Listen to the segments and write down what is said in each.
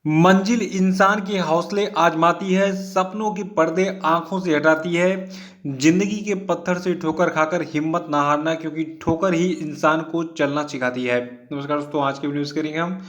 मंजिल इंसान के हौसले आजमाती है, सपनों के पर्दे आंखों से हटाती है। जिंदगी के पत्थर से ठोकर खाकर हिम्मत ना हारना, क्योंकि ठोकर ही इंसान को चलना सिखाती है। नमस्कार दोस्तों, आज की वीडियो में करेंगे हम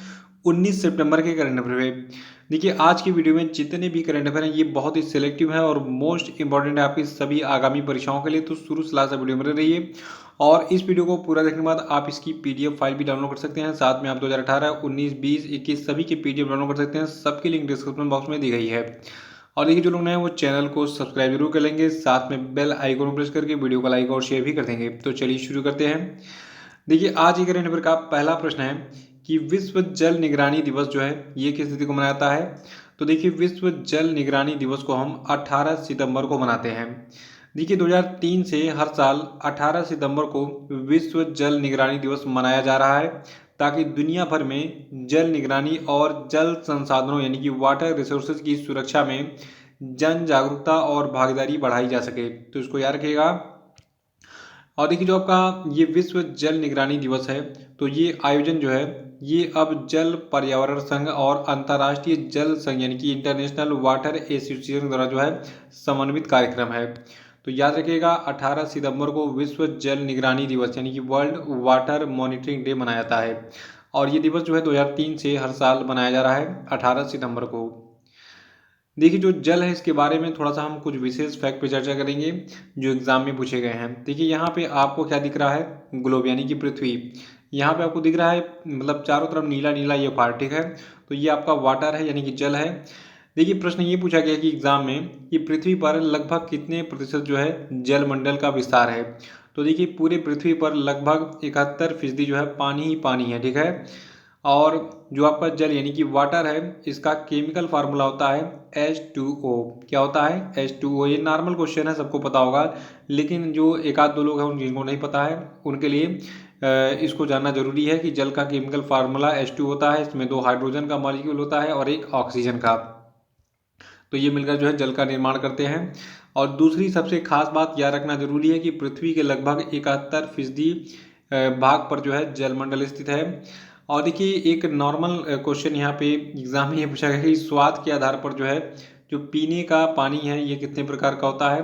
19 सितंबर के करंट अफेयर पे। देखिए, आज की वीडियो में जितने भी करंट अफेयर हैं ये बहुत ही सिलेक्टिव है और मोस्ट इंपॉर्टेंट है आपकी सभी आगामी परीक्षाओं के लिए। तो शुरू से लास्ट तक वीडियो में रहिए और इस वीडियो को पूरा देखने के बाद आप इसकी पीडीएफ फाइल भी डाउनलोड कर सकते हैं। साथ में आप 2018, 19, 20, 21 सभी की पीडीएफ डाउनलोड कर सकते हैं। सबकी लिंक डिस्क्रिप्शन बॉक्स में दी गई है। और देखिए, जो लोग नए हैं वो चैनल को सब्सक्राइब जरूर कर लेंगे, साथ में बेल आइकन प्रेस करके वीडियो को लाइक और शेयर भी कर देंगे। तो चलिए शुरू करते हैं। देखिए, आज के करंट अफेयर का पहला प्रश्न है कि विश्व जल निगरानी दिवस जो है ये किस तिथि को मनाया जाता है। तो देखिए, विश्व जल निगरानी दिवस को हम 18 सितंबर को मनाते हैं। देखिए, 2003 से हर साल 18 सितंबर को विश्व जल निगरानी दिवस मनाया जा रहा है, ताकि दुनिया भर में जल निगरानी और जल संसाधनों यानी कि वाटर रिसोर्सेज की सुरक्षा में जन जागरूकता और भागीदारी बढ़ाई जा सके। तो इसको याद रखिएगा। और देखिए, जो आपका ये विश्व जल निगरानी दिवस है, तो ये आयोजन जो है ये अब जल पर्यावरण संघ और अंतर्राष्ट्रीय जल संघ यानी कि इंटरनेशनल वाटर एसोसिएशन द्वारा जो है समन्वित कार्यक्रम है। तो याद रखिएगा, 18 सितंबर को विश्व जल निगरानी दिवस यानी कि वर्ल्ड वाटर मॉनिटरिंग डे मनाया जाता है। और ये दिवस जो है 2003 से हर साल मनाया जा रहा है 18 सितंबर को। देखिए, जो जल है इसके बारे में थोड़ा सा हम कुछ विशेष फैक्ट पे चर्चा करेंगे जो एग्जाम में पूछे गए हैं। देखिए, यहाँ पे आपको क्या दिख रहा है, ग्लोब यानी कि पृथ्वी। यहाँ पे आपको दिख रहा है, मतलब चारों तरफ नीला नीला ये पार्ट, ठीक है। तो ये आपका वाटर है यानी कि जल है। देखिए, प्रश्न ये पूछा गया कि एग्जाम में कि पृथ्वी पर लगभग कितने प्रतिशत जो है जलमंडल का विस्तार है। तो देखिए, पूरे पृथ्वी पर लगभग 71% जो है पानी ही पानी है, ठीक है। और जो आपका जल यानी कि वाटर है, इसका केमिकल फार्मूला होता है H2O। क्या होता है? H2O। ये नॉर्मल क्वेश्चन है, सबको पता होगा, लेकिन जो एक आध दो लोग हैं उन जिनको नहीं पता है उनके लिए इसको जानना जरूरी है कि जल का केमिकल फार्मूला H2 होता है। इसमें 2 हाइड्रोजन का मॉलिक्यूल होता है और एक ऑक्सीजन का। तो ये मिलकर जो है जल का निर्माण करते हैं। और दूसरी सबसे खास बात याद रखना जरूरी है कि पृथ्वी के लगभग 71% भाग पर जो है जलमंडल स्थित है। और देखिए, एक नॉर्मल क्वेश्चन यहाँ पे एग्जाम में ये पूछा गया कि स्वाद के आधार पर जो है जो पीने का पानी है ये कितने प्रकार का होता है।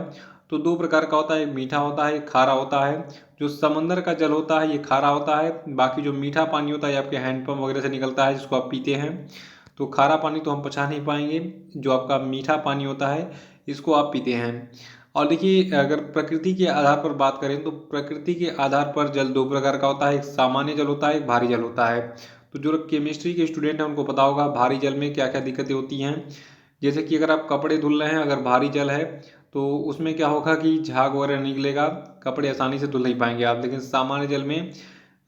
तो 2 प्रकार का होता है, एक मीठा होता है, एक खारा होता है। जो समंदर का जल होता है ये खारा होता है, बाकी जो मीठा पानी होता है आपके हैंडपंप वगैरह से निकलता है जिसको आप पीते हैं। तो खारा पानी तो हम पचा नहीं पाएंगे, जो आपका मीठा पानी होता है इसको आप पीते हैं। और देखिए, अगर प्रकृति के आधार पर बात करें तो प्रकृति के आधार पर जल 2 प्रकार का होता है, एक सामान्य जल होता है, एक भारी जल होता है। तो जो केमिस्ट्री के स्टूडेंट हैं उनको पता होगा भारी जल में क्या क्या दिक्कतें होती हैं। जैसे कि अगर आप कपड़े धुल रहे हैं, अगर भारी जल है तो उसमें क्या होगा कि झाग वगैरह निकलेगा, कपड़े आसानी से धुल नहीं पाएंगे आप। लेकिन सामान्य जल में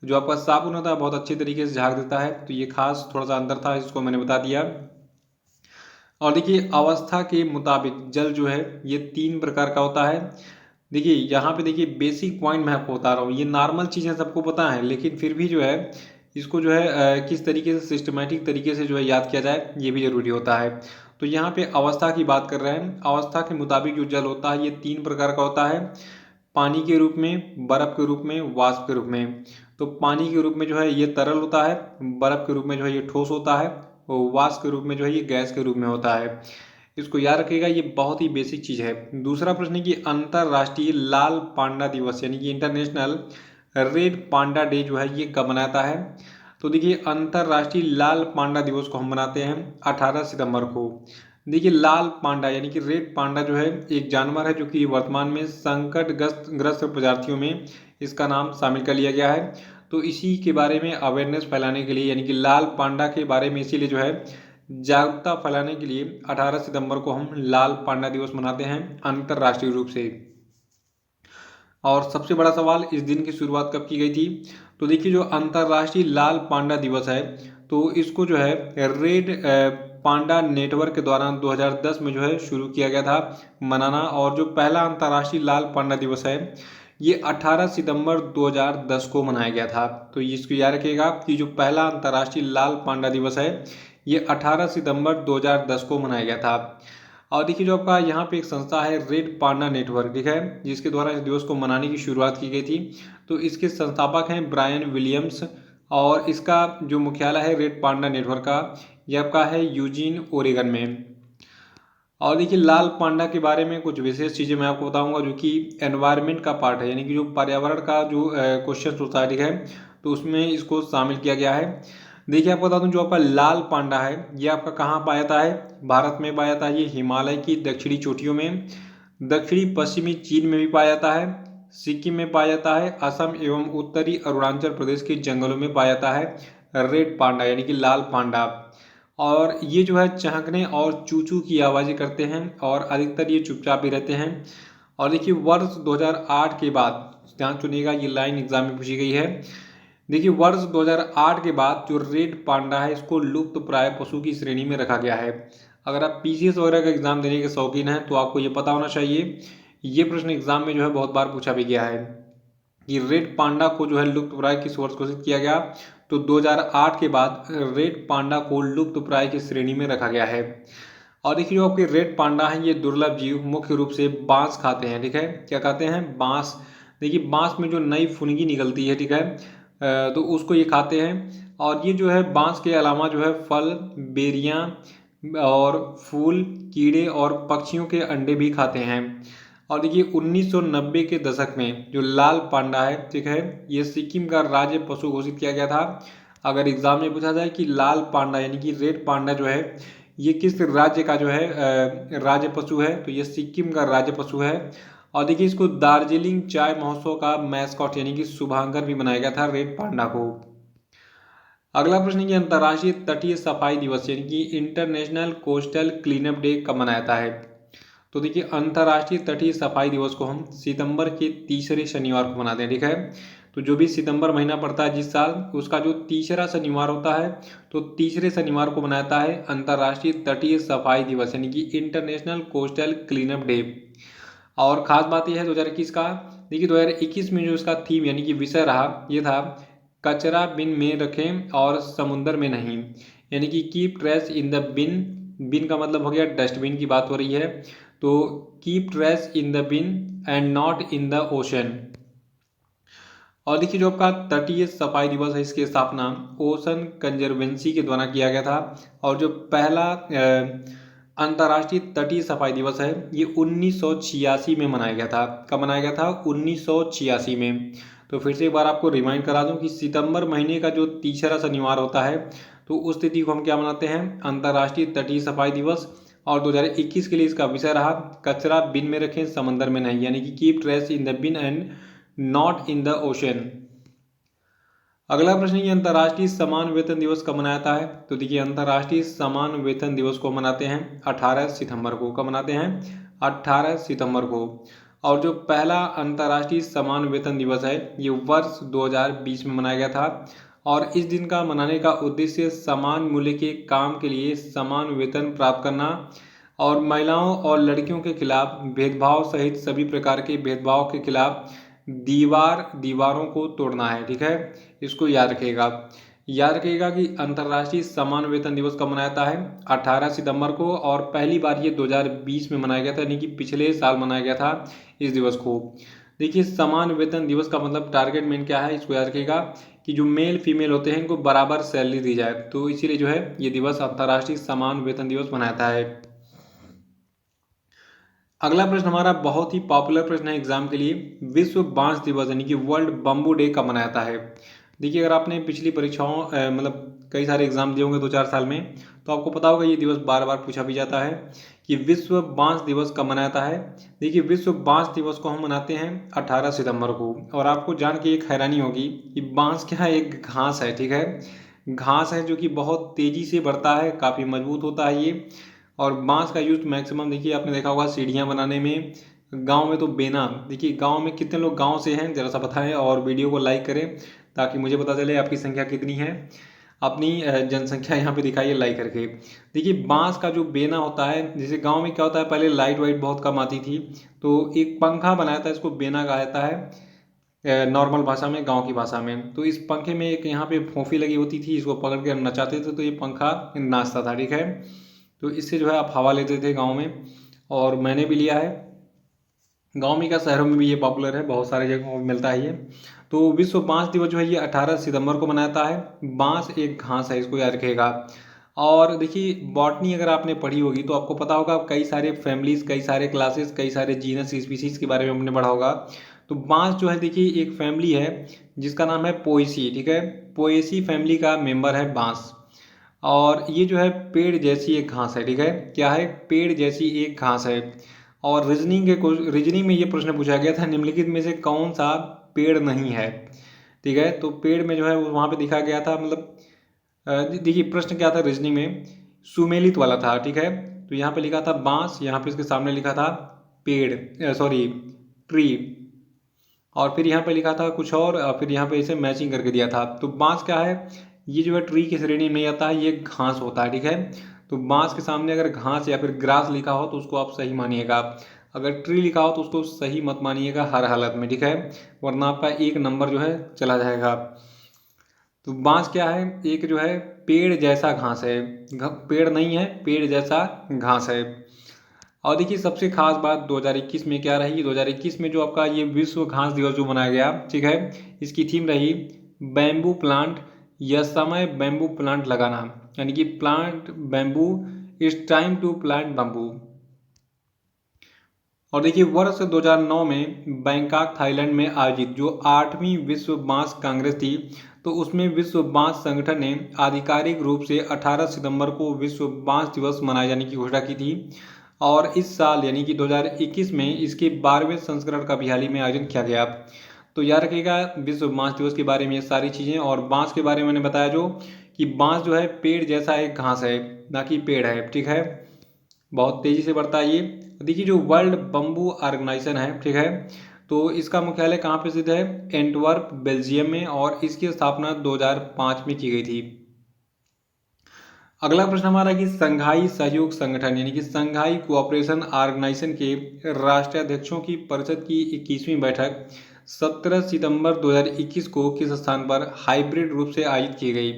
जो आपका साबुन होता है बहुत अच्छे तरीके से झाग देता है। तो ये खास थोड़ा सा अंतर था, इसको मैंने बता दिया। और देखिए, अवस्था के मुताबिक जल जो है ये 3 प्रकार का होता है। देखिए, यहाँ पे देखिए बेसिक पॉइंट मैं आपको बता रहा हूँ, ये नॉर्मल चीज़ें सबको पता है, लेकिन फिर भी जो है इसको जो है किस तरीके से सिस्टमेटिक तरीके से जो है याद किया जाए ये भी जरूरी होता है। तो यहाँ पे अवस्था की बात कर रहे हैं। अवस्था के मुताबिक जो जल होता है ये 3 प्रकार का होता है, पानी के रूप में, बर्फ के रूप में, वाष्प के रूप में। तो पानी के रूप में जो है ये तरल होता है, बर्फ के रूप में जो है ये ठोस होता है, और वाष्प के रूप में जो है ये गैस के रूप में होता है। इसको याद रखिएगा, ये बहुत ही बेसिक चीज़ है। दूसरा प्रश्न है कि अंतर्राष्ट्रीय लाल पांडा दिवस यानी कि इंटरनेशनल रेड पांडा डे जो है ये कब मनाता है। तो देखिए, अंतर्राष्ट्रीय लाल पांडा दिवस को हम मनाते हैं 18 सितंबर को। देखिए, लाल पांडा यानी कि रेड पांडा जो है एक जानवर है जो कि वर्तमान में संकटग्रस्त ग्रस्त प्रजातियों में इसका नाम शामिल कर लिया गया है। तो इसी के बारे में अवेयरनेस फैलाने के लिए यानी कि लाल पांडा के बारे में इसीलिए जो है जागरूकता फैलाने के लिए 18 सितंबर को हम लाल पांडा दिवस मनाते हैं अंतर्राष्ट्रीय रूप से। और सबसे बड़ा सवाल, इस दिन की शुरुआत कब की गई थी। तो देखिए, जो अंतर्राष्ट्रीय लाल पांडा दिवस है तो इसको जो है रेड पांडा नेटवर्क के द्वारा 2010 में जो है शुरू किया गया था मनाना। और जो पहला अंतर्राष्ट्रीय लाल पांडा दिवस है ये 18 सितंबर 2010 को मनाया गया था। तो इसको याद रखिएगा कि जो पहला अंतर्राष्ट्रीय लाल पांडा दिवस है ये 18 सितंबर 2010 को मनाया गया था। और देखिए, जो आपका यहाँ पे एक संस्था है रेड पांडा नेटवर्क, ठीक है, जिसके द्वारा इस दिवस को मनाने की शुरुआत की गई थी। तो इसके संस्थापक हैं ब्रायन विलियम्स और इसका जो मुख्यालय है रेड पांडा नेटवर्क का, ये आपका है यूजीन ओरेगन में। और देखिए लाल पांडा के बारे में कुछ विशेष चीज़ें मैं आपको बताऊंगा जो कि एनवायरनमेंट का पार्ट है, यानी कि जो पर्यावरण का जो क्वेश्चन सोसाइटी है तो उसमें इसको शामिल किया गया है। देखिए आपको बता दूं जो आपका लाल पांडा है ये आपका कहाँ पाया जाता है, भारत में पाया जाता है। ये हिमालय की दक्षिणी चोटियों में, दक्षिणी पश्चिमी चीन में भी पाया जाता है, सिक्किम में पाया जाता है, असम एवं उत्तरी अरुणाचल प्रदेश के जंगलों में पाया जाता है रेड पांडा यानी कि लाल पांडा। और ये जो है चहकने और चूचू की आवाज़ें करते हैं और अधिकतर ये चुपचाप ही रहते हैं। और देखिए वर्ष 2008 के बाद, ध्यान सुनिएगा ये लाइन एग्जाम में पूछी गई है। देखिए वर्ष 2008 के बाद जो रेड पांडा है इसको लुप्त प्राय पशु की श्रेणी में रखा गया है। अगर आप पीसीएस वगैरह का एग्जाम देने के शौकीन हैं तो आपको ये पता होना चाहिए। ये प्रश्न एग्जाम में जो है बहुत बार पूछा भी गया है कि रेड पांडा को जो है लुप्त प्राय किस वर्ष घोषित किया गया, तो 2008 के बाद रेड पांडा को लुप्त प्राय की श्रेणी में रखा गया है। और देखिए जो आपके रेड पांडा हैं ये दुर्लभ जीव मुख्य रूप से बांस खाते हैं, ठीक है। क्या खाते हैं, बांस। देखिए बांस में जो नई फुनगी निकलती है, ठीक है, तो उसको ये खाते हैं। और ये जो है बांस के अलावा जो है फल, बेरियां और फूल, कीड़े और पक्षियों के अंडे भी खाते हैं। और देखिए 1990 के दशक में जो लाल पांडा है, ठीक है, ये सिक्किम का राज्य पशु घोषित किया गया था। अगर एग्जाम में पूछा जाए कि लाल पांडा यानी कि रेड पांडा जो है ये किस राज्य का जो है राज्य पशु है, तो ये सिक्किम का राज्य पशु है। और देखिए इसको दार्जिलिंग चाय महोत्सव का मैस्कॉट यानी कि शुभांकर भी बनाया गया था रेड पांडा को। अगला प्रश्न है कि अंतर्राष्ट्रीय तटीय सफाई दिवस यानी कि इंटरनेशनल कोस्टल क्लीनअप डे कब मनाया जाता है। तो देखिए अंतर्राष्ट्रीय तटीय सफाई दिवस को हम सितंबर के तीसरे शनिवार को मनाते हैं, ठीक है। तो जो भी सितंबर महीना पड़ता है जिस साल, उसका जो तीसरा शनिवार होता है तो तीसरे शनिवार को मनाता है अंतर्राष्ट्रीय तटीय सफाई दिवस यानी कि इंटरनेशनल कोस्टल क्लीनअप डे। और खास बात यह है 2021 का, देखिए 2021 में जो इसका थीम यानी कि विषय रहा ये था कचरा बिन में रखें और समुंदर में नहीं, यानी कि कीप ट्रैश इन द बिन। बिन का मतलब हो गया डस्टबिन की बात हो रही है, तो keep trash in the bin and not in the ocean. और देखिए जो आपका तटीय सफाई दिवस है इसकी स्थापना ओशन कंजर्वेंसी के द्वारा किया गया था। और जो पहला अंतर्राष्ट्रीय तटीय सफाई दिवस है ये 1986 में मनाया गया था। कब मनाया गया था, 1986 में। तो फिर से एक बार आपको रिमाइंड करा दूं कि सितंबर महीने का जो तीसरा शनिवार होता है तो उस तिथि को हम क्या मनाते हैं, अंतर्राष्ट्रीय तटीय सफाई दिवस। और 2021 के लिए इसका विषय रहा कचरा बिन में रखें समंदर में नहीं, यानी कि keep trash in the bin and not in the ocean. अगला प्रश्न ये अंतर्राष्ट्रीय समान वेतन दिवस कब मनाया जाता है। तो देखिए अंतर्राष्ट्रीय समान वेतन दिवस को मनाते हैं 18 सितंबर को। कब मनाते हैं, 18 सितंबर को। और जो पहला अंतर्राष्ट्रीय समान वेतन दिवस है ये वर्ष 2020 में मनाया गया था। और इस दिन का मनाने का उद्देश्य समान मूल्य के काम के लिए समान वेतन प्राप्त करना और महिलाओं और लड़कियों के खिलाफ भेदभाव सहित सभी प्रकार के भेदभाव के खिलाफ दीवारों को तोड़ना है, ठीक है। इसको याद रखिएगा। याद रखिएगा कि अंतर्राष्ट्रीय समान वेतन दिवस कब मनाया जाता है, 18 सितंबर को। और पहली बार ये 2020 में मनाया गया था, यानी कि पिछले साल मनाया गया था इस दिवस को। देखिए समान वेतन दिवस का मतलब टारगेट मेन क्या है, इसको याद रखिएगा कि जो मेल फीमेल होते हैं इनको बराबर सैलरी दी जाए, तो इसीलिए जो है ये दिवस अंतर्राष्ट्रीय समान वेतन दिवस मनाया जाता है। अगला प्रश्न हमारा बहुत ही पॉपुलर प्रश्न है एग्जाम के लिए, विश्व बांस दिवस यानी कि वर्ल्ड बम्बू डे कब मनाया जाता है। देखिए अगर आपने पिछली परीक्षाओं मतलब कई सारे एग्जाम दिए होंगे 2-4 साल में, तो आपको पता होगा ये दिवस बार बार पूछा भी जाता है कि विश्व बांस दिवस कब मनाया जाता है। देखिए विश्व बांस दिवस को हम मनाते हैं 18 सितंबर को। और आपको जान के एक हैरानी होगी कि बांस क्या है, एक घास है, ठीक है। घास है जो कि बहुत तेजी से बढ़ता है, काफ़ी मजबूत होता है ये। और बांस का यूज मैक्सिमम देखिए आपने देखा होगा सीढ़ियाँ बनाने में, गांव में तो बेना। देखिए गांव में कितने लोग गांव से हैं जरा सा बताएं और वीडियो को लाइक करें ताकि मुझे पता चले आपकी संख्या कितनी है। अपनी जनसंख्या यहाँ पे दिखाइए लाइक करके। देखिए बांस का जो बेना होता है, जैसे गांव में क्या होता है पहले लाइट वाइट बहुत कम आती थी, तो एक पंखा बनाया था, इसको बेना कहा जाता है नॉर्मल भाषा में, गांव की भाषा में। तो इस पंखे में एक यहाँ पे फोफी लगी होती थी, इसको पकड़ के हम नचाते थे तो ये पंखा नाचता था, ठीक है। तो इससे जो है आप हवा लेते थे गांव में, और मैंने भी लिया है। गाँव में क्या शहरों में भी ये पॉपुलर है, बहुत सारी जगहों में मिलता है ये। तो विश्व बाँस दिवस जो है ये 18 सितंबर को मनाता है। बाँस एक घास है, इसको याद रखिएगा। और देखिए बॉटनी अगर आपने पढ़ी होगी तो आपको पता होगा, कई सारे फैमिलीज़, कई सारे क्लासेस, कई सारे जीनस स्पीशीज़ के बारे में हमने पढ़ा होगा। तो बाँस जो है देखिए एक फैमिली है जिसका नाम है पोएसी, ठीक है? पोएसी फैमिली का मेंबर है बाँस। और ये जो है पेड़ जैसी एक घास है, ठीक है? क्या है? पेड़ जैसी एक घास है। और रीजनिंग में ये प्रश्न पूछा गया था, निम्नलिखित में से कौन सा पेड़ नहीं है, ठीक है? तो पेड़ में जो है वहाँ पे दिखा गया था, मतलब देखिए प्रश्न क्या था रीजनिंग में, सुमेलित वाला था, ठीक है? तो यहाँ पे लिखा था बांस, यहाँ पे इसके सामने लिखा था पेड़, सॉरी ट्री, और फिर यहाँ पे लिखा था कुछ और, फिर यहाँ पे इसे मैचिंग करके दिया था। तो बांस क्या है? ये जो है ट्री की श्रेणी में नहीं आता है, ये घास होता है, ठीक है? तो बांस के सामने अगर घास या फिर ग्रास लिखा हो तो उसको आप सही मानिएगा। अगर ट्री लिखा हो तो उसको सही मत मानिएगा हर हालत में, ठीक है? वरना आपका एक नंबर जो है चला जाएगा। तो बांस क्या है? एक जो है पेड़ जैसा घास है, पेड़ नहीं है, पेड़ जैसा घास है। और देखिए सबसे खास बात 2021 में क्या रही? 2021 में जो आपका ये विश्व घास दिवस जो मनाया गया, ठीक है, इसकी थीम रही बैम्बू प्लांट या समय बैम्बू प्लांट लगाना, यानी कि plant bamboo, it's time to plant bamboo. और देखिए वर्ष 2009 में बैंकॉक थाईलैंड में आयोजित जो 8वीं विश्व बांस कांग्रेस थी, तो उसमें विश्व बांस संगठन ने आधिकारिक रूप से 18 सितंबर को विश्व बांस दिवस मनाए जाने की घोषणा की थी। और इस साल यानी कि 2021 में इसके 12वें संस्करण का भी हाल ही में आयोजन किया गया। तो याद रखिएगा विश्व बांस दिवस के बारे में ये सारी चीज़ें। और बांस के बारे में मैंने बताया जो कि बांस जो है पेड़ जैसा एक घास है, ना कि पेड़ है, ठीक है? बहुत तेज़ी से बढ़ता है ये। देखिए जो वर्ल्ड बम्बू ऑर्गेनाइजेशन है, ठीक है, तो इसका मुख्यालय कहाँ पे स्थित है? एंटवर्प बेल्जियम में, और इसकी स्थापना 2005 में की गई थी। अगला प्रश्न हमारा कि संघाई सहयोग संगठन यानी कि संघाई कोऑपरेशन ऑर्गेनाइजेशन के राष्ट्राध्यक्षों की परिषद की 21वीं बैठक 17 सितंबर 2021 को किस स्थान पर हाइब्रिड रूप से आयोजित की गई?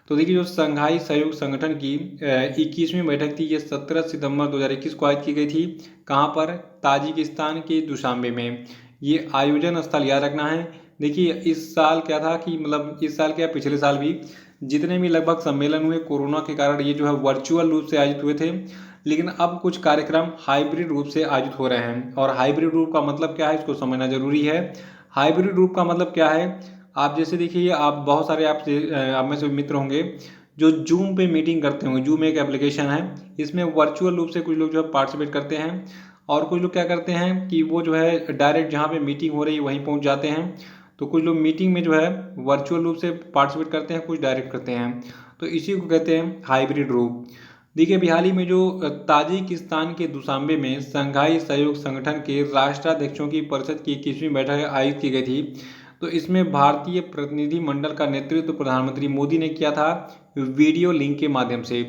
तो देखिए जो संघाई सहयोग संगठन की 21वीं बैठक थी, ये 17 सितंबर 2021 को आयोजित की गई थी। कहाँ पर? ताजिकिस्तान के दुशांबे में। ये आयोजन स्थल याद रखना है। देखिए इस साल क्या था कि मतलब इस साल क्या, पिछले साल भी जितने भी लगभग सम्मेलन हुए कोरोना के कारण ये जो है वर्चुअल रूप से आयोजित हुए थे, लेकिन अब कुछ कार्यक्रम हाइब्रिड रूप से आयोजित हो रहे हैं। और हाइब्रिड रूप का मतलब क्या है, इसको समझना जरूरी है। हाइब्रिड रूप का मतलब क्या है? आप जैसे देखिए, आप बहुत सारे आप में से मित्र होंगे जो जूम पे मीटिंग करते होंगे। जूम एक एप्लीकेशन है, इसमें वर्चुअल रूप से कुछ लोग जो है पार्टिसिपेट करते हैं, और कुछ लोग क्या करते हैं कि वो जो है डायरेक्ट जहाँ पे मीटिंग हो रही है वहीं पहुँच जाते हैं। तो कुछ लोग मीटिंग में जो है वर्चुअल रूप से पार्टिसिपेट करते हैं, कुछ डायरेक्ट करते हैं। तो इसी को कहते हैं हाइब्रिड रूप। देखिए अभी हाल ही में जो ताजिकिस्तान के दुशांबे में संघाई सहयोग संगठन के राष्ट्राध्यक्षों की परिषद की 21वीं बैठक आयोजित की गई थी, तो इसमें भारतीय प्रतिनिधि मंडल का नेतृत्व प्रधानमंत्री मोदी ने किया था वीडियो लिंक के माध्यम से।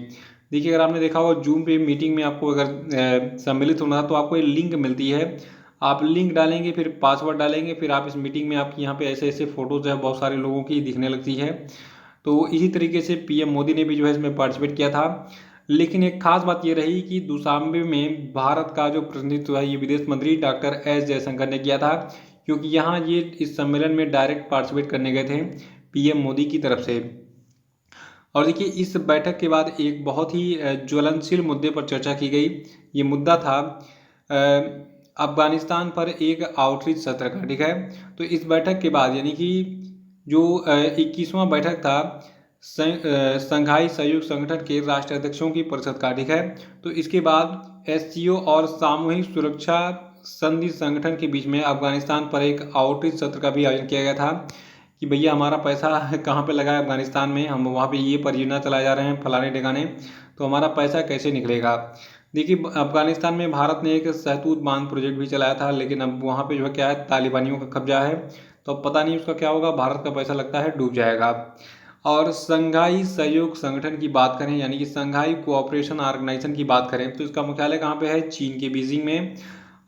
देखिए अगर आपने देखा होगा जूम पे मीटिंग में आपको अगर सम्मिलित होना था तो आपको एक लिंक मिलती है, आप लिंक डालेंगे, फिर पासवर्ड डालेंगे, फिर आप इस मीटिंग में आपकी यहाँ पे ऐसे ऐसे फोटोज है बहुत सारे लोगों की दिखने लगती है। तो इसी तरीके से पीएम मोदी ने भी जो है इसमें पार्टिसिपेट किया था। लेकिन एक खास बात ये रही कि दुशांबे में भारत का जो प्रतिनिधित्व है ये विदेश मंत्री डॉक्टर एस जयशंकर ने किया था, क्योंकि यहाँ ये इस सम्मेलन में डायरेक्ट पार्टिसिपेट करने गए थे पीएम मोदी की तरफ से। और देखिए इस बैठक के बाद एक बहुत ही ज्वलनशील मुद्दे पर चर्चा की गई। ये मुद्दा था अफगानिस्तान पर एक आउटरीच सत्र का, ठीक है? तो इस बैठक के बाद यानी कि जो 21वां बैठक था संघाई सहयोग संगठन के राष्ट्राध्यक्षों की परिषद का, ठीक है, तो इसके बाद एससीओ और सामूहिक सुरक्षा संधि संगठन के बीच में अफगानिस्तान पर एक आउटरीच सत्र का भी आयोजन किया गया था कि भैया हमारा पैसा कहाँ पे लगा है अफगानिस्तान में, हम वहाँ पे ये परियोजना चलाए जा रहे हैं फलाने ठिकाने, तो हमारा पैसा कैसे निकलेगा। देखिए अफगानिस्तान में भारत ने एक सहतूत बांध प्रोजेक्ट भी चलाया था, लेकिन अब वहाँ पे जो है क्या है, तालिबानियों का कब्जा है, तो अब पता नहीं उसका क्या होगा, भारत का पैसा लगता है डूब जाएगा। और संघाई सहयोग संगठन की बात करें यानी कि संघाई कोऑपरेशन ऑर्गेनाइजेशन की बात करें तो इसका मुख्यालय कहाँ पे है? चीन के बीजिंग में,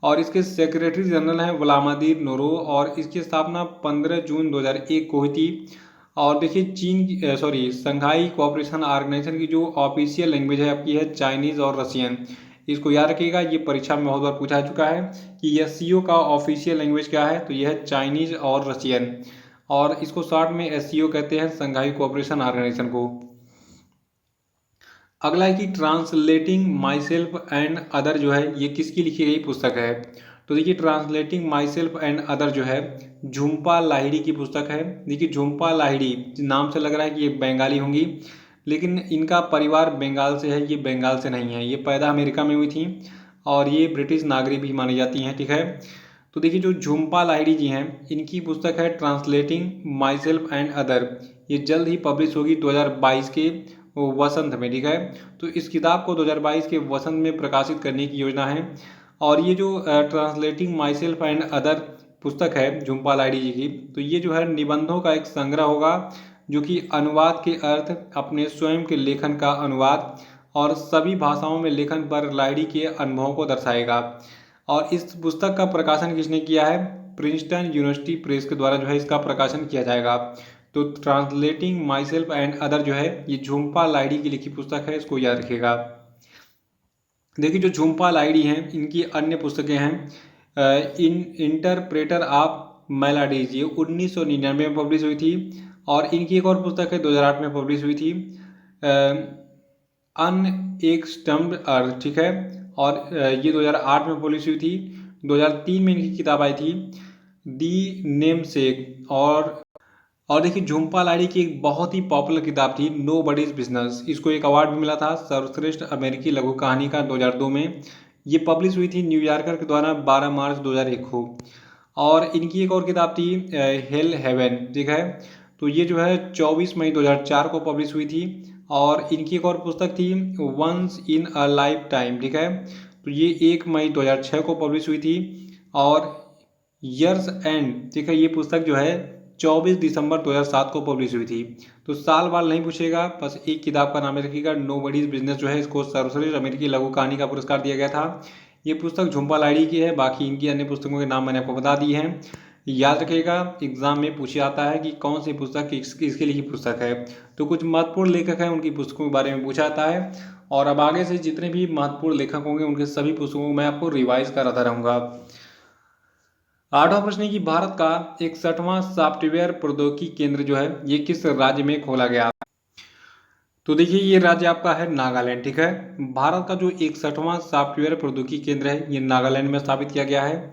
और इसके सेक्रेटरी जनरल हैं व्लादिमीर नोरो, और इसकी स्थापना 15 जून 2001 को हुई थी। और देखिए संघाई कोऑपरेशन ऑर्गेनाइजेशन की जो ऑफिशियल लैंग्वेज है आपकी है चाइनीज़ और रशियन। इसको याद रखिएगा, ये परीक्षा में बहुत बार पूछा जा चुका है कि एससीओ का ऑफिशियल लैंग्वेज क्या है, तो यह है चाइनीज और रशियन, और इसको शॉर्ट में एससीओ कहते हैं, संघाई कोऑपरेशन ऑर्गेनाइजेशन को। अगला है कि translating my self and other जो है ये किसकी लिखी गई पुस्तक है, तो देखिए translating my self and other जो है झुम्पा लाहिड़ी की पुस्तक है। देखिए झुम्पा लाहिड़ी नाम से लग रहा है कि ये बंगाली होंगी, लेकिन इनका परिवार बंगाल से है, ये बंगाल से नहीं है, ये पैदा अमेरिका में हुई थी और ये ब्रिटिश नागरिक भी मानी जाती हैं, ठीक है। तो देखिए जो झुम्पा लाहिड़ी जी हैं इनकी पुस्तक है translating my self and other, ये जल्द ही पब्लिश होगी 2022 के वसंत में, ठीक है। तो इस किताब को 2022 के वसंत में प्रकाशित करने की योजना है। और ये जो translating my self and other पुस्तक है झुम्पा लाहिड़ी जी की, तो ये जो है निबंधों का एक संग्रह होगा जो कि अनुवाद के अर्थ, अपने स्वयं के लेखन का अनुवाद और सभी भाषाओं में लेखन पर लाहिड़ी के अनुभवों को दर्शाएगा। और इस पुस्तक का प्रकाशन किसने किया है, प्रिंसटन यूनिवर्सिटी प्रेस के द्वारा जो है इसका प्रकाशन किया जाएगा। तो translating my self and other जो है ये झुम्पा लाहिड़ी की लिखी पुस्तक है, इसको याद रखिएगा। देखिए जो झुम्पा लाहिड़ी हैं इनकी अन्य पुस्तकें हैं इंटरप्रेटर ऑफ मेलाडीज, ये 1999 में पब्लिश हुई थी। और इनकी एक और पुस्तक है 2008 में पब्लिश हुई थी, अनएक्सटम्ड अर्थ, ठीक है। और ये 2008 में पब्लिश हुई थी। 2003 में इनकी किताब आई थी दी नेमसेक। और देखिए झुम्पा लाहिड़ी की एक बहुत ही पॉपुलर किताब थी नो बडीज बिजनेस, इसको एक अवार्ड भी मिला था सर्वश्रेष्ठ अमेरिकी लघु कहानी का 2002 में। ये पब्लिश हुई थी न्यूयॉर्कर के द्वारा 12 मार्च 2001 को। और इनकी एक और किताब थी हेल हेवन, ठीक है। तो ये जो है 24 मई 2004 को पब्लिश हुई थी। और इनकी एक और पुस्तक थी once in a lifetime, ठीक है। तो ये 1 मई 2006 को पब्लिश हुई थी। और ईयर्स एंड, ठीक है, ये पुस्तक जो है 24 दिसंबर 2007 को पब्लिश हुई थी। तो साल बाल नहीं पूछेगा, बस एक किताब का नाम रखिएगा नो बडीज बिजनेस जो है इसको सर्वश्रेष्ठ अमेरिकी लघु कहानी का पुरस्कार दिया गया था। ये पुस्तक झुम्पा लाहिड़ी की है, बाकी इनकी अन्य पुस्तकों के नाम मैंने आपको बता दिए हैं। याद रखिएगा एग्जाम में पूछा जाता है कि कौन सी पुस्तक किसके लिखी पुस्तक है, तो कुछ महत्वपूर्ण लेखक हैं उनकी पुस्तकों के बारे में पूछा जाता है। और अब आगे से जितने भी महत्वपूर्ण लेखक होंगे उनके सभी पुस्तकों को मैं आपको रिवाइज कराता रहूँगा। 8वां प्रश्न है कि भारत का 61वां सॉफ्टवेयर प्रौद्योगिकी केंद्र जो है ये किस राज्य में खोला गया। तो देखिए ये राज्य आपका है नागालैंड, ठीक है। भारत का जो 61वां सॉफ्टवेयर प्रौद्योगिकी केंद्र है ये नागालैंड में स्थापित किया गया है।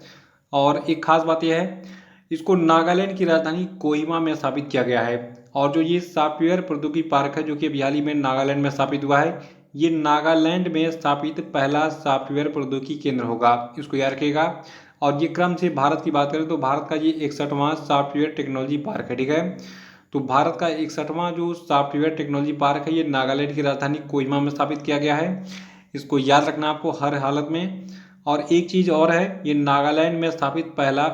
और एक खास बात यह है इसको नागालैंड की राजधानी कोहिमा में स्थापित किया गया है। और जो ये सॉफ्टवेयर प्रौद्योगिकी पार्क है जो कि अभी हाल ही में नागालैंड में स्थापित हुआ है, ये नागालैंड में स्थापित पहला सॉफ्टवेयर प्रौद्योगिकी केंद्र होगा, इसको याद रखिएगा। और ये क्रम से भारत की बात करें तो भारत का ये 61वां सॉफ्टवेयर टेक्नोलॉजी पार्क है, ठीक है। तो भारत का 61वां जो सॉफ्टवेयर टेक्नोलॉजी पार्क है ये नागालैंड की राजधानी कोहिमा में स्थापित किया गया है, इसको याद रखना आपको हर हालत में। और एक चीज़ और है, ये नागालैंड में स्थापित पहला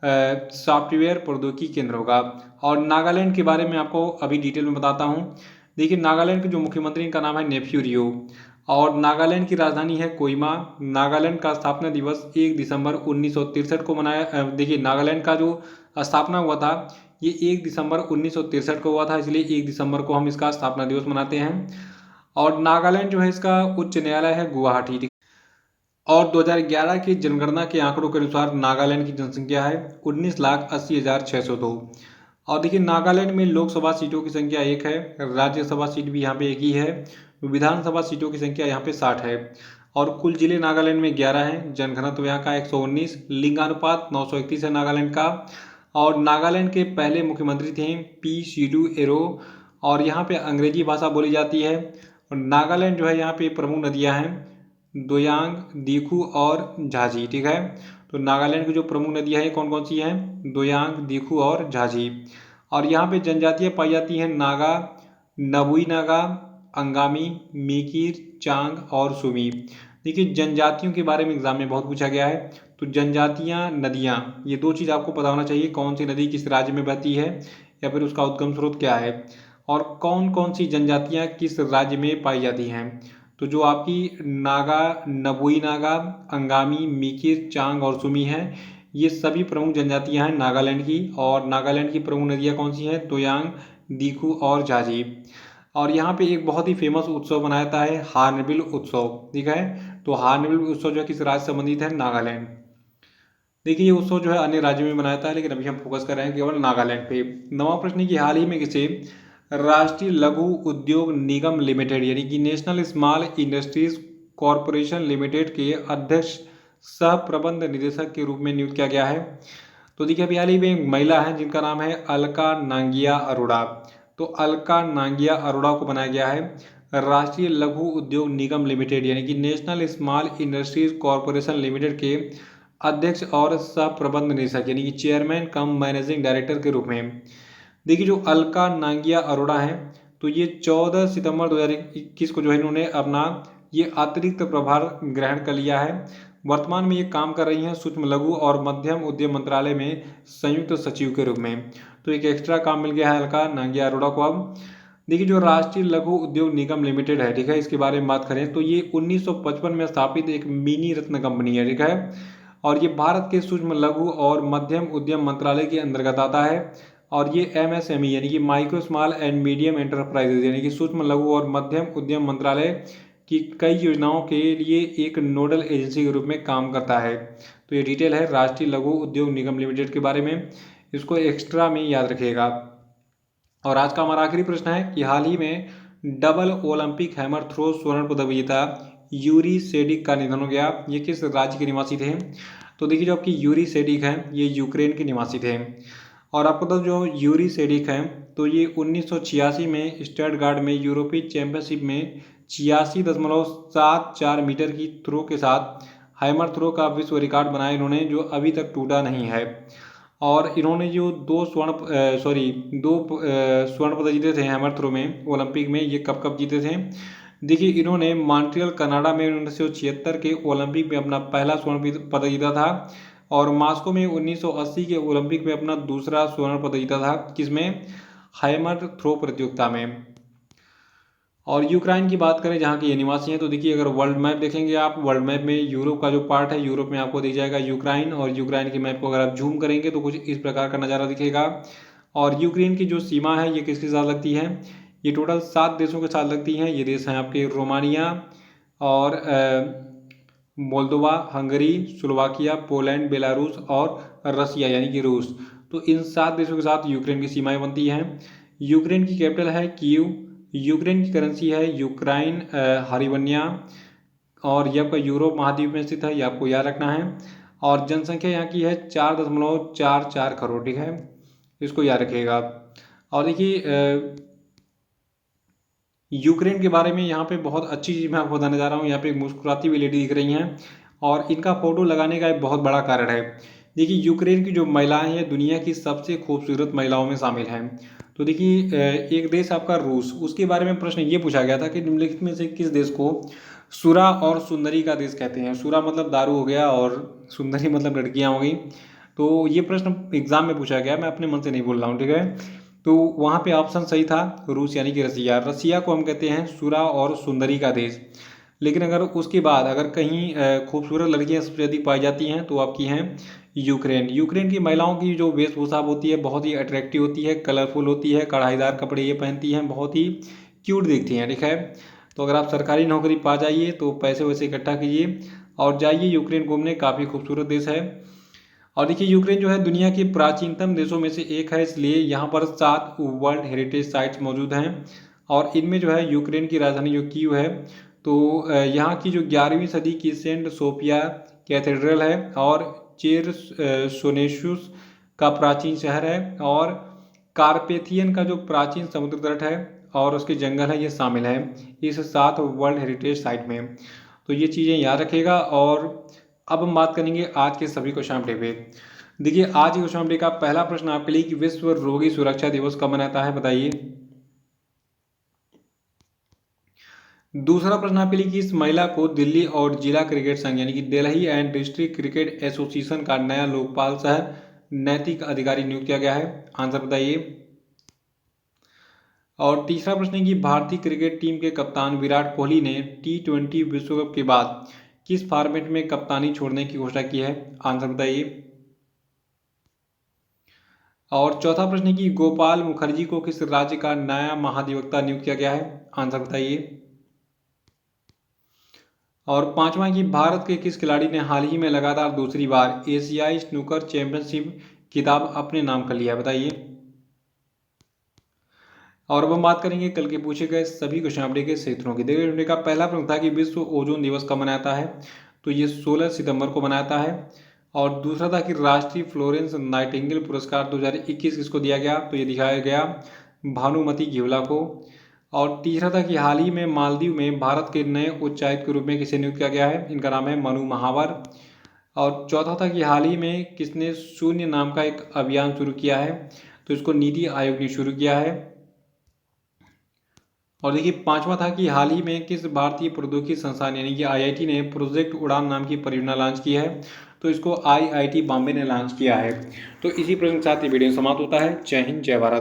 सॉफ्टवेयर प्रौद्योगिकी केंद्र होगा। और नागालैंड के बारे में आपको अभी डिटेल में बताता हूँ। देखिए नागालैंड के जो मुख्यमंत्री इनका नाम है नेफ्यू रियो। और नागालैंड की राजधानी है कोहिमा। नागालैंड का स्थापना दिवस 1 दिसंबर 1963 को मनाया। देखिए नागालैंड का जो स्थापना हुआ था ये 1 दिसंबर 1963 को हुआ था, इसलिए 1 दिसंबर को हम इसका स्थापना दिवस मनाते हैं। और नागालैंड जो है इसका उच्च न्यायालय है गुवाहाटी। और 2011 की जनगणना के आंकड़ों के अनुसार नागालैंड की जनसंख्या है 19,80,602। और देखिए नागालैंड में लोकसभा सीटों की संख्या 1 है, राज्यसभा सीट भी यहाँ पे 1 ही है, विधानसभा सीटों की संख्या यहाँ पे 60 है। और कुल जिले नागालैंड में 11 हैं, जनघनत्व यहाँ का 119, लिंगानुपात 931 है नागालैंड का। और नागालैंड के पहले मुख्यमंत्री थे पी शिडू एरो। और यहाँ पे अंग्रेजी भाषा बोली जाती है। और नागालैंड जो है यहाँ पे प्रमुख नदियाँ हैं दोयांग, दीखू और झाजी, ठीक है। तो नागालैंड की जो प्रमुख नदियाँ हैं कौन कौन सी हैं, दोयांग, दीखू और झाजी। और यहाँ पे जनजातियाँ पाई जाती हैं नागा, नबुई नागा, अंगामी, मीकिर, चांग और सुमी। देखिए जनजातियों के बारे में एग्जाम में बहुत पूछा गया है। तो जनजातियाँ, नदियाँ, ये दो चीज़ आपको पता होना चाहिए, कौन सी नदी किस राज्य में बहती है या फिर उसका उद्गम स्रोत क्या है, और कौन कौन सी जनजातियाँ किस राज्य में पाई जाती हैं। तो जो आपकी नागा, नबुई नागा, अंगामी, मीकिर, चांग और सुमी हैं, ये सभी प्रमुख जनजातियां हैं नागालैंड की। और नागालैंड की प्रमुख नदियां कौन सी हैं, दोयांग, दीखू और झाजी। और यहाँ पे एक बहुत ही फेमस उत्सव मनाया जाता है हार्नबिल उत्सव, ठीक है। तो हार्नबिल उत्सव जो है किस राज्य से संबंधित है? नागालैंड। देखिए ये उत्सव जो है अन्य राज्यों में मनाया जाता है, लेकिन अभी हम फोकस कर रहे हैं केवल नागालैंड पे। नवा प्रश्न है कि हाल ही में किसे राष्ट्रीय लघु उद्योग निगम लिमिटेड यानी कि national small industries corporation limited के अध्यक्ष सह प्रबंध निदेशक के रूप में नियुक्त किया गया है? तो देखिए अभी हाल ही में एक महिला है जिनका नाम है अलका नांगिया अरोड़ा। तो अलका नांगिया अरोड़ा को बनाया गया है राष्ट्रीय लघु उद्योग निगम लिमिटेड यानी कि national small industries corporation limited के अध्यक्ष और सह प्रबंध निदेशक यानी कि चेयरमैन कम मैनेजिंग डायरेक्टर के रूप में। देखिए जो अलका नांगिया अरोड़ा है तो ये 14 सितंबर 2021 को जो है इन्होंने अपना ये अतिरिक्त प्रभार ग्रहण कर लिया है। वर्तमान में ये काम कर रही हैं सूक्ष्म लघु और मध्यम उद्यम मंत्रालय में संयुक्त सचिव के रूप में। तो एक एक्स्ट्रा काम मिल गया है अलका नांगिया अरोड़ा को। अब देखिए जो राष्ट्रीय लघु उद्योग निगम लिमिटेड है, ठीक है, इसके बारे में बात करें तो ये 1955 में स्थापित एक मिनी रत्न कंपनी है, ठीक है, और ये भारत के सूक्ष्म लघु और मध्यम उद्यम मंत्रालय के अंतर्गत आता है। और ये MSME यानी कि micro small and medium enterprises यानी कि सूक्ष्म लघु और मध्यम उद्यम मंत्रालय की कई योजनाओं के लिए एक नोडल एजेंसी के रूप में काम करता है। तो ये डिटेल है राष्ट्रीय लघु उद्योग निगम लिमिटेड के बारे में, इसको एक्स्ट्रा में याद रखिएगा। और आज का हमारा आखिरी प्रश्न है कि हाल ही में डबल ओलंपिक हैमर थ्रो स्वर्ण पदक विजेता यूरी सेडिक का निधन हो गया। ये किस राज्य के निवासी थे? तो देखिए जो आपकी यूरी सेडिक है ये यूक्रेन के निवासी थे। और आपको तो जो यूरी सेडिक है तो ये 1986 में स्टटगार्ट में यूरोपीय चैंपियनशिप में 86.74 मीटर की थ्रो के साथ हैमर थ्रो का विश्व रिकॉर्ड बनाया इन्होंने, जो अभी तक टूटा नहीं है। और इन्होंने जो दो स्वर्ण पदक जीते थे हैमर थ्रो में ओलंपिक में, ये कब कब जीते थे? देखिए इन्होंने मॉन्ट्रियल कनाडा में 1976 के ओलंपिक में अपना पहला स्वर्ण पदक जीता था, और मास्को में 1980 के ओलंपिक में अपना दूसरा स्वर्ण पदक जीता था, किसमें? हैमर थ्रो प्रतियोगिता में। और यूक्रेन की बात करें जहाँ के ये निवासी हैं, तो देखिए अगर वर्ल्ड मैप देखेंगे आप, वर्ल्ड मैप में यूरोप का जो पार्ट है, यूरोप में आपको दिख जाएगा यूक्रेन, और यूक्रेन के मैप को अगर आप जूम करेंगे तो कुछ इस प्रकार का नज़ारा दिखेगा। और यूक्रेन की जो सीमा है ये किसके साथ लगती है? ये टोटल 7 देशों के साथ लगती हैं। ये देश हैं आपके रोमानिया और Moldova, Hungary, Slovakia, Poland, Belarus और रसिया यानी कि रूस। तो इन 7 देशों के साथ यूक्रेन की सीमाएं बनती हैं। यूक्रेन की कैपिटल है कीव। यूक्रेन की करेंसी है यूक्राइन हरिवन्या, और ये आपका यूरोप महाद्वीप में स्थित है, ये आपको याद रखना है। और जनसंख्या यहाँ की है 4.44 करोड़, ठीक है, इसको याद रखिएगा। और देखिए यूक्रेन के बारे में यहाँ पे बहुत अच्छी चीज़ मैं आपको बताने जा रहा हूँ। यहाँ पे एक मुस्कुराती हुई लेडी दिख रही हैं, और इनका फोटो लगाने का एक बहुत बड़ा कारण है। देखिए यूक्रेन की जो महिलाएं हैं दुनिया की सबसे खूबसूरत महिलाओं में शामिल हैं। तो देखिए एक देश आपका रूस, उसके बारे में प्रश्न ये पूछा गया था कि निम्नलिखित में से किस देश को सुरा और सुंदरी का देश कहते हैं? सुरा मतलब दारू हो गया, और सुंदरी मतलब लड़कियाँ हो गई। तो ये प्रश्न एग्जाम में पूछा गया, मैं अपने मन से नहीं बोल रहा हूँ, ठीक है। तो वहाँ पे ऑप्शन सही था रूस यानी कि रसिया। रसिया को हम कहते हैं सुरा और सुंदरी का देश। लेकिन अगर उसके बाद अगर कहीं खूबसूरत लड़कियां सबसे अधिक पाई जाती हैं तो आपकी हैं यूक्रेन। यूक्रेन की महिलाओं की जो वेशभूषा होती है बहुत ही अट्रैक्टिव होती है, कलरफुल होती है, कढ़ाईदार कपड़े ये पहनती हैं, बहुत ही क्यूट दिखती हैं, ठीक है। तो अगर आप सरकारी नौकरी पा जाइए तो पैसे वैसे इकट्ठा कीजिए और जाइए यूक्रेन घूमने, काफ़ी खूबसूरत देश है। और देखिए यूक्रेन जो है दुनिया के प्राचीनतम देशों में से एक है, इसलिए यहाँ पर 7 वर्ल्ड हेरिटेज साइट्स मौजूद हैं। और इनमें जो है यूक्रेन की राजधानी जो कीव है, तो यहाँ की जो 11वीं सदी की सेंट सोफिया कैथेड्रल है, और चेर सोनेशुस का प्राचीन शहर है, और कार्पेथियन का जो प्राचीन समुद्र तट है और उसके जंगल है, ये शामिल है इस 7 वर्ल्ड हेरिटेज साइट में। तो ये चीज़ें याद रखिएगा। और अब हम बात करेंगे आज के सभी क्वेश्चन अपडेट पे। देखिए आज के क्वेश्चन अपडेट का पहला प्रश्न आपके लिए कि विश्व रोगी सुरक्षा दिवस कब मनाता है, बताइए। दूसरा प्रश्न आपके लिए कि इस महिला को दिल्ली और जिला क्रिकेट संघ यानी कि Delhi and district cricket association का नया लोकपाल सह नैतिक अधिकारी नियुक्त किया गया है, आंसर बताइए। और तीसरा प्रश्न है कि भारतीय क्रिकेट टीम के कप्तान विराट कोहली ने T20 विश्व कप के बाद किस फॉर्मेट में कप्तानी छोड़ने की घोषणा की है, आंसर बताइए। और चौथा प्रश्न है कि गोपाल मुखर्जी को किस राज्य का नया महाधिवक्ता नियुक्त किया गया है, आंसर बताइए। और पांचवा कि भारत के किस खिलाड़ी ने हाल ही में लगातार दूसरी बार एशियाई स्नूकर चैंपियनशिप खिताब अपने नाम कर लिया है, बताइए। और अब हम बात करेंगे कल के पूछे गए सभी क्वेश्चन अपडेट के क्षेत्रों की। देखिए वीडियो का पहला प्रश्न था कि विश्व ओजोन दिवस कब मनाता है, तो ये 16 सितंबर को मनाता है। और दूसरा था कि राष्ट्रीय फ्लोरेंस नाइटिंगेल पुरस्कार 2021 किसको दिया गया, तो ये दिखाया गया भानुमति गिवला को। और तीसरा था कि हाल ही में मालदीव में भारत के नए उच्चायुक्त के रूप में किसे नियुक्त किया गया है, इनका नाम है मनु महावर। और चौथा था कि हाल ही में किसने शून्य नाम का एक अभियान शुरू किया है, तो इसको नीति आयोग ने शुरू किया है। और देखिए पांचवा था कि हाल ही में किस भारतीय प्रौद्योगिकी संस्थान यानी कि आईआईटी ने प्रोजेक्ट उड़ान नाम की परियोजना लॉन्च की है, तो इसको आईआईटी बॉम्बे ने लॉन्च किया है। तो इसी प्रश्न के साथ ये वीडियो समाप्त होता है। जय हिंद, जय भारत।